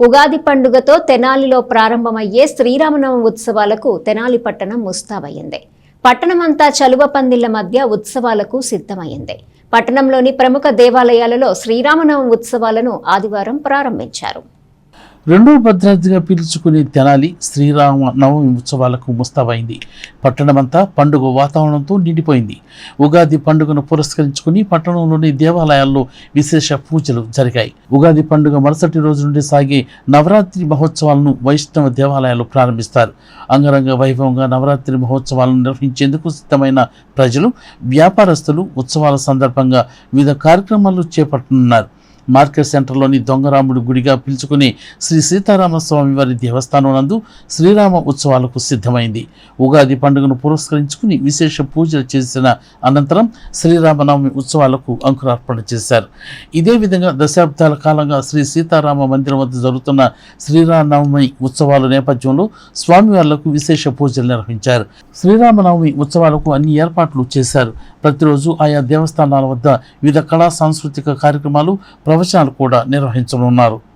ఉగాది పండుగతో తెనాలిలో ప్రారంభమయ్యే శ్రీరామనవమి ఉత్సవాలకు తెనాలి పట్టణం ముస్తాబయ్యింది. పట్టణమంతా చలువ పందిళ్ల మధ్య ఉత్సవాలకు సిద్ధమైంది. పట్టణంలోని ప్రముఖ దేవాలయాలలో శ్రీరామనవమి ఉత్సవాలను ఆదివారం ప్రారంభించారు. రెండో భద్రాద్రిగా పిలుచుకునే తెనాలి శ్రీరామ నవమి ఉత్సవాలకు ముస్తాబైంది. పట్టణమంతా పండుగ వాతావరణంతో నిండిపోయింది. ఉగాది పండుగను పురస్కరించుకుని పట్టణంలోని దేవాలయాల్లో విశేష పూజలు జరిగాయి. ఉగాది పండుగ మరుసటి రోజు నుండి సాగే నవరాత్రి మహోత్సవాలను వైష్ణవ దేవాలయాలు ప్రారంభిస్తారు. అంగరంగ వైభవంగా నవరాత్రి మహోత్సవాలను నిర్వహించేందుకు సిద్ధమైన ప్రజలు, వ్యాపారస్తులు ఉత్సవాల సందర్భంగా వివిధ కార్యక్రమాలు చేపట్టనున్నారు. మార్కెట్ సెంటర్లోని దొంగరాముడి గుడిగా పిలుచుకుని శ్రీ సీతారామస్వామి వారి దేవస్థానం నందు శ్రీరామ ఉత్సవాలకు సిద్ధమైంది. ఉగాది పండుగను పురస్కరించుకుని విశేష పూజలు చేసిన అనంతరం శ్రీరామనవమి ఉత్సవాలకు అంకురార్పణ చేశారు. ఇదే విధంగా దశాబ్దాల కాలంగా శ్రీ సీతారామ మందిరం వద్ద జరుగుతున్న శ్రీరామనవమి ఉత్సవాల నేపథ్యంలో స్వామివార్లకు విశేష పూజలు నిర్వహించారు. శ్రీరామనవమి ఉత్సవాలకు అన్ని ఏర్పాట్లు చేశారు. ప్రతిరోజు ఆయా దేవస్థానాల వద్ద వివిధ కళా సాంస్కృతిక కార్యక్రమాలు, ప్రవచనాలు కూడా నిర్వహించనున్నారు.